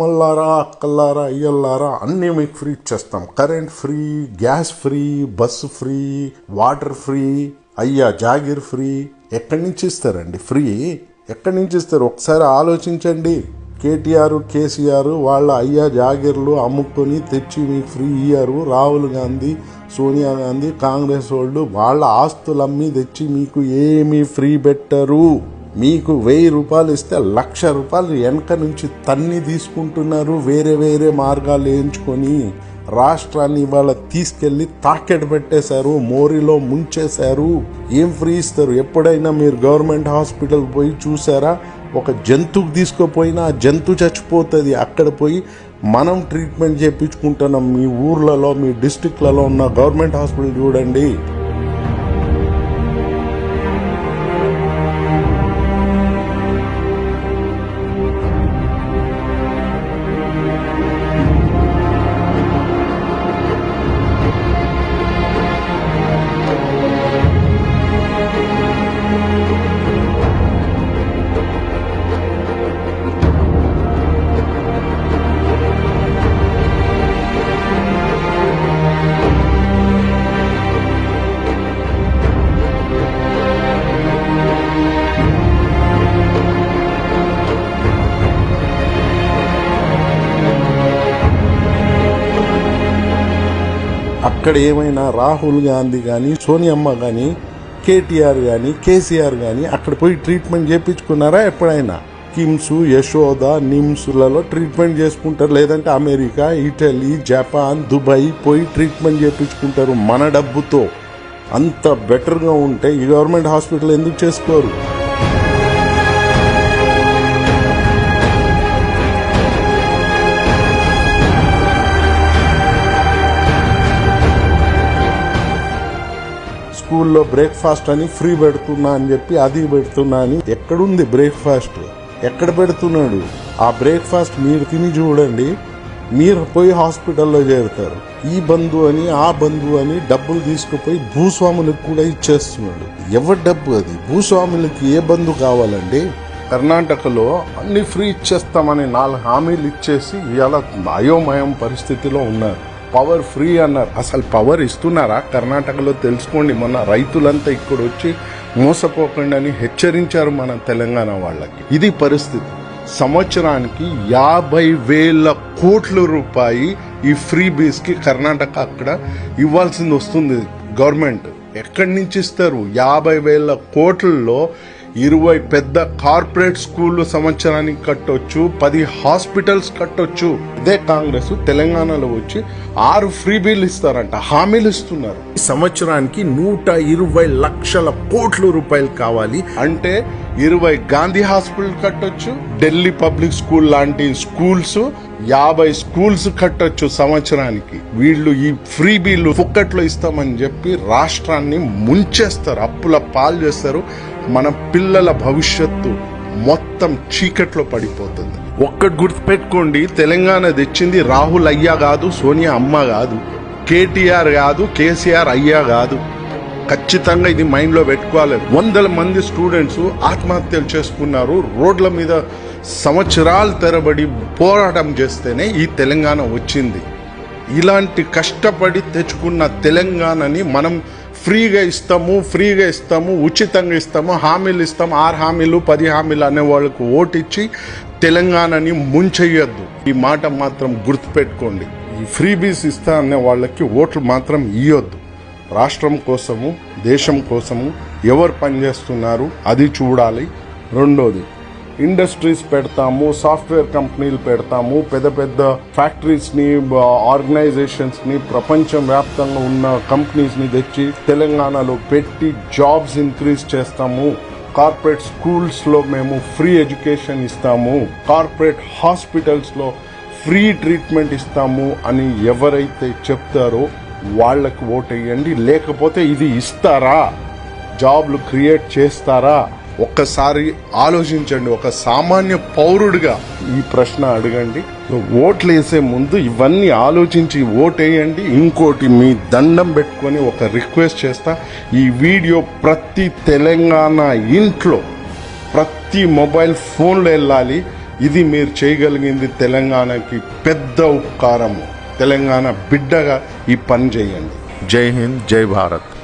అమ్మలారా అక్కలారా అయ్యల్లారా అన్నీ మీకు ఫ్రీ ఇచ్చేస్తాం. Current free, gas free, bus free, water free, అయ్యా జాగిర్ ఫ్రీ. ఎక్కడి నుంచి ఇస్తారండి ఫ్రీ? ఎక్కడి నుంచి ఇస్తారు? ఒకసారి ఆలోచించండి. కేటీఆర్, కేసీఆర్ వాళ్ళ అయ్యా జాగిర్లు అమ్ముకొని తెచ్చి మీకు ఫ్రీ ఇయ్యారు. రాహుల్ గాంధీ, సోనియా గాంధీ, కాంగ్రెస్ వాళ్ళు వాళ్ళ ఆస్తులు అమ్మి తెచ్చి మీకు ఏమీ ఫ్రీ పెట్టరు. మీకు 1000 రూపాయలు ఇస్తే 1,00,000 రూపాయలు వెనక నుంచి తన్ని తీసుకుంటున్నారు. వేరే వేరే మార్గాలు వేయించుకొని రాష్ట్రాన్ని ఇవాళ తీసుకెళ్లి తాకెట్ పెట్టేశారు, మోరీలో ముంచేశారు. ఏం ఫ్రీ ఇస్తారు? ఎప్పుడైనా మీరు గవర్నమెంట్ హాస్పిటల్ పోయి చూసారా? ఒక జంతువుకి తీసుకుపోయినా ఆ జంతువు చచ్చిపోతుంది. అక్కడ పోయి మనం ట్రీట్మెంట్ చేయించుకుంటున్నాం. మీ ఊర్లలో, మీ డిస్టిక్లలో ఉన్న గవర్నమెంట్ హాస్పిటల్ చూడండి. అక్కడ ఏమైనా రాహుల్ గాంధీ కానీ, సోనియమ్మ కానీ, కేటీఆర్ కానీ, కేసీఆర్ కానీ అక్కడ పోయి ట్రీట్మెంట్ చేయించుకున్నారా? ఎప్పుడైనా కిమ్స్, యశోద, నిమ్స్లలో ట్రీట్మెంట్ చేసుకుంటారు. లేదంటే అమెరికా, ఇటలీ, జపాన్, దుబాయ్ పోయి ట్రీట్మెంట్ చేయించుకుంటారు మన డబ్బుతో. అంత బెటర్గా ఉంటే ఈ గవర్నమెంట్ హాస్పిటల్ ఎందుకు చేసుకోరు? స్కూల్లో బ్రేక్ఫాస్ట్ అని ఫ్రీ పెడుతున్నా అని చెప్పి అది పెడుతున్నా అని ఎక్కడుంది బ్రేక్ఫాస్ట్? ఎక్కడ పెడుతున్నాడు? ఆ బ్రేక్ఫాస్ట్ మీరు తిని చూడండి, మీరు పోయి హాస్పిటల్లో చేరుతారు. ఈ బంధు అని, ఆ బంధు అని డబ్బులు తీసుకుపోయి భూస్వాములకు కూడా ఇచ్చేస్తున్నాడు. ఎవరి డబ్బు అది? భూస్వాములకి ఏ బంధు కావాలండి? కర్ణాటకలో అన్ని ఫ్రీ ఇచ్చేస్తామని 4 హామీలు ఇచ్చేసి ఇవాళ అయోమయం పరిస్థితిలో ఉన్నారు. పవర్ ఫ్రీ అన్నారు. అసలు పవర్ ఇస్తున్నారా కర్ణాటకలో? తెలుసుకోండి. మొన్న రైతులంతా ఇక్కడ వచ్చి మోసపోకండి అని హెచ్చరించారు మన తెలంగాణ వాళ్ళకి. ఇది పరిస్థితి. సంవత్సరానికి 50,000 కోట్ల రూపాయి ఈ ఫ్రీ బీస్ కి కర్ణాటక అక్కడ ఇవ్వాల్సింది వస్తుంది గవర్నమెంట్. ఎక్కడి నుంచి ఇస్తారు? 50,000 కోట్లలో 20 పెద్ద కార్పొరేట్ స్కూళ్లు సంవత్సరానికి కట్టొచ్చు, 10 హాస్పిటల్స్ కట్టొచ్చు. ఇదే కాంగ్రెస్ తెలంగాణలో వచ్చి 6 ఫ్రీ బిల్లు ఇస్తారంట, హామీలు ఇస్తున్నారు. ఈ సంవత్సరానికి 120 లక్షల కోట్ల రూపాయలు కావాలి అంటే 20 గాంధీ హాస్పిటల్ కట్టొచ్చు, ఢిల్లీ పబ్లిక్ స్కూల్ లాంటి స్కూల్స్, 50 స్కూల్స్ కట్టొచ్చు సంవత్సరానికి. వీళ్ళు ఈ ఫ్రీ బిల్లు ఫుక్కట్లో ఇస్తామని చెప్పి రాష్ట్రాన్ని ముంచేస్తారు, అప్పుల పాలు చేస్తారు. మన పిల్లల భవిష్యత్తు మొత్తం చీకట్లో పడిపోతుంది. ఒక్కటి గుర్తుపెట్టుకోండి, తెలంగాణ తెచ్చింది రాహుల్ అయ్యా కాదు, సోనియా అమ్మ కాదు, కేటీఆర్ కాదు, కేసీఆర్ అయ్యా కాదు. ఖచ్చితంగా ఇది మైండ్ లో పెట్టుకోవాలి. 100 మంది స్టూడెంట్స్ ఆత్మహత్యలు చేసుకున్నారు. రోడ్ల మీద సంవత్సరాల తరబడి పోరాటం చేస్తేనే ఈ తెలంగాణ వచ్చింది. ఇలాంటి కష్టపడి తెచ్చుకున్న తెలంగాణని మనం ఫ్రీగా ఇస్తాము, ఉచితంగా ఇస్తాము, హామీలు ఇస్తాము, 6 హామీలు 10 హామీలు అనే వాళ్ళకు ఓటిచ్చి తెలంగాణని ముంచెయ్యొద్దు. ఈ మాట మాత్రం గుర్తుపెట్టుకోండి. ఈ ఫ్రీ బీస్ ఇస్తా అనే వాళ్ళకి ఓట్లు మాత్రం ఇయ్యొద్దు. రాష్ట్రం కోసము, దేశం కోసము ఎవరు పనిచేస్తున్నారు అది చూడాలి. రెండోది, ఇండస్ట్రీస్ పెడతాము, సాఫ్ట్వేర్ కంపెనీలు పెడతాము, పెద్ద పెద్ద ఫ్యాక్టరీస్ ని, ఆర్గనైజేషన్స్ ని, ప్రపంచం వ్యాప్తంగా ఉన్న కంపెనీస్ ని తెచ్చి తెలంగాణలో పెట్టి జాబ్స్ ఇంక్రీజ్ చేస్తాము. కార్పొరేట్ స్కూల్స్ లో మేము ఫ్రీ ఎడ్యుకేషన్ ఇస్తాము, కార్పొరేట్ హాస్పిటల్స్ లో ఫ్రీ ట్రీట్మెంట్ ఇస్తాము అని ఎవరైతే చెప్తారో వాళ్ళకి ఓటేయండి. లేకపోతే ఇది ఇస్తారా? జాబ్లు క్రియేట్ చేస్తారా? ఒక్కసారి ఆలోచించండి. ఒక సామాన్య పౌరుడిగా ఈ ప్రశ్న అడగండి. ఓట్లు వేసే ముందు ఇవన్నీ ఆలోచించి ఓటేయండి. ఇంకోటి, మీ దండం పెట్టుకొని ఒక రిక్వెస్ట్ చేస్తా, ఈ వీడియో ప్రతి తెలంగాణ ఇంట్లో, ప్రతి మొబైల్ ఫోన్లో వెళ్ళాలి. ఇది మీరు చేయగలిగింది తెలంగాణకి పెద్ద ఉపకారము. తెలంగాణ బిడ్డగా ఈ పని చేయండి. జై హింద్, జై భారత్.